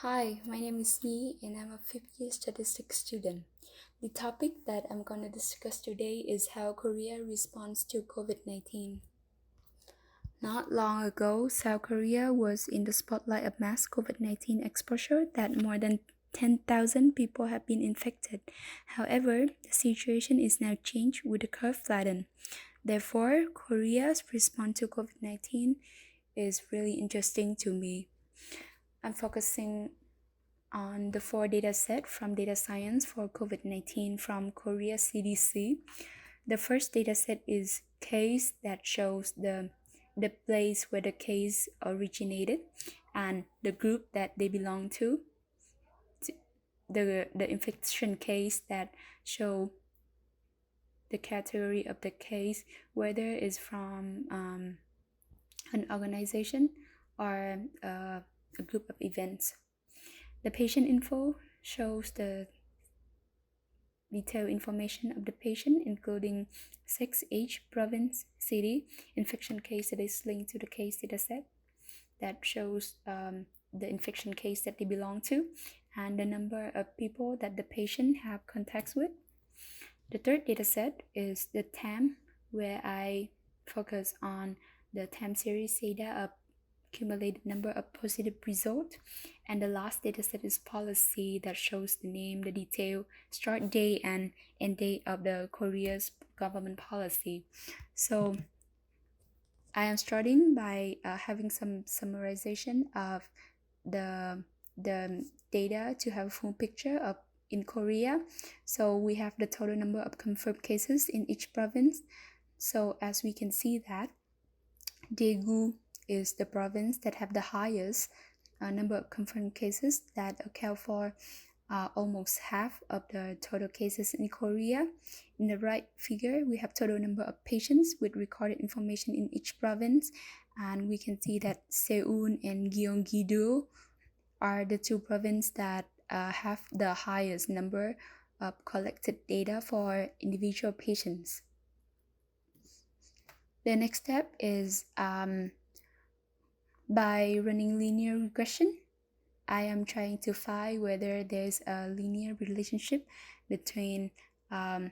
Hi, my name is Nee and I'm a fifth year statistics student. The topic that I'm going to discuss today is how Korea responds to COVID-19. Not long ago, South Korea was in the spotlight of mass COVID-19 exposure that more than 10,000 people have been infected. However, the situation is now changed with the curve flattened. Therefore, Korea's response to COVID-19 is really interesting to me. I'm focusing on the four data set from data science for COVID-19 from Korea CDC. The first data set is case that shows the place where the case originated and the group that they belong to. The infection case that show the category of the case, whether it's from an organization or a group of events. The patient info shows the detailed information of the patient, including sex, age, province, city, infection case that is linked to the case dataset that shows the infection case that they belong to, and the number of people that the patient have contacts with. The third dataset is the TAM, where I focus on the TAM series data of accumulated number of positive results. And the last dataset is policy that shows the name, the detail, start date and end date of the Korea's government policy. So I am starting by having some summarization of the data to have a full picture of in Korea. So we have the total number of confirmed cases in each province. So as we can see that Daegu is the province that have the highest number of confirmed cases that account for almost half of the total cases in Korea. In the right figure, we have total number of patients with recorded information in each province, and we can see that Seoul and Gyeonggi-do are the two provinces that have the highest number of collected data for individual patients. The next step is by running linear regression. I am trying to find whether there's a linear relationship between the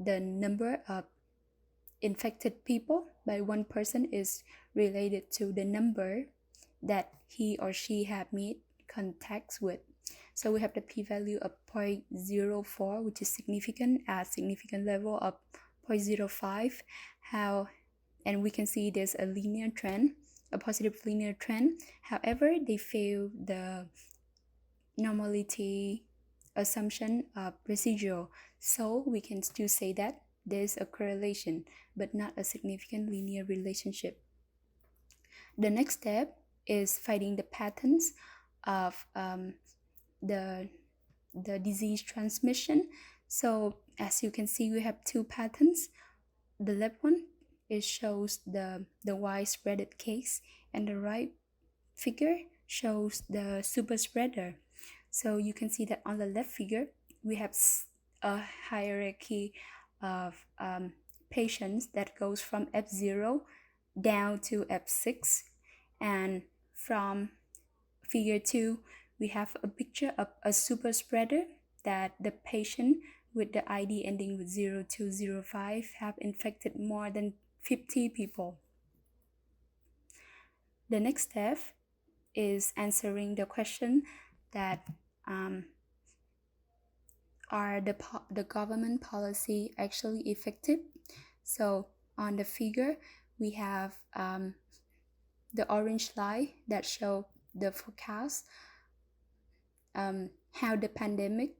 number of infected people by one person is related to the number that he or she have made contacts with. So we have the p-value of 0.04, which is significant at significant level of 0.05. And we can see there's a linear trend, a positive linear trend. However, they fail the normality assumption of residual. So we can still say that there's a correlation, but not a significant linear relationship. The next step is finding the patterns of the disease transmission. So as you can see, we have two patterns. The left one it shows the widespread case, and the right figure shows the super spreader. So you can see that on the left figure we have a hierarchy of patients that goes from F0 down to F6, and from figure 2 we have a picture of a super spreader that the patient with the ID ending with 0205 have infected more than 50 people. The next step is answering the question that are the government policy actually effective? So on the figure we have the orange line that show the forecast, how the pandemic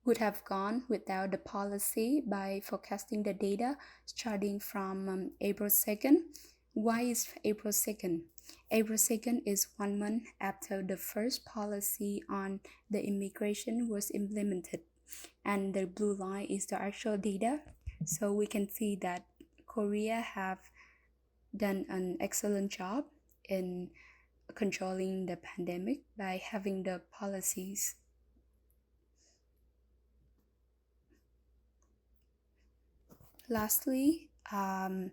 would have gone without the policy by forecasting the data starting from April 2nd. Why is April 2nd? April 2nd is 1 month after the first policy on the immigration was implemented, and the blue line is the actual data. So we can see that Korea have done an excellent job in controlling the pandemic by having the policies. Lastly, I'm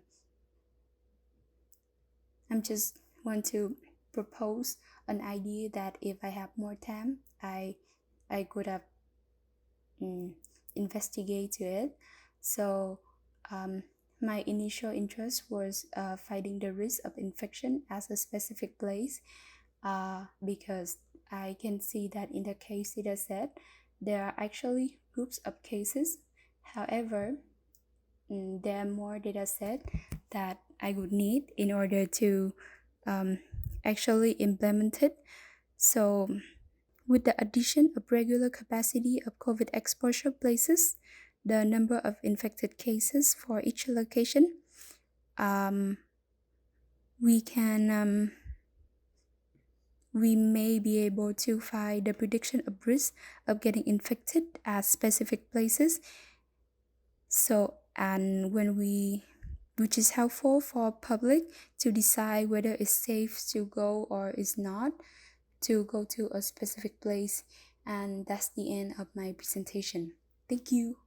just want to propose an idea that if I have more time, I could have investigated it. So my initial interest was finding the risk of infection as a specific place, because I can see that in the case data set, there are actually groups of cases. However, there are more data set that I would need in order to actually implement it. So, with the addition of regular capacity of COVID exposure places, the number of infected cases for each location, um, we can we may be able to find the prediction of risk of getting infected at specific places. So, and when we, which is helpful for public to decide whether it's safe to go or is not to go to a specific place. And that's the end of my presentation. Thank you.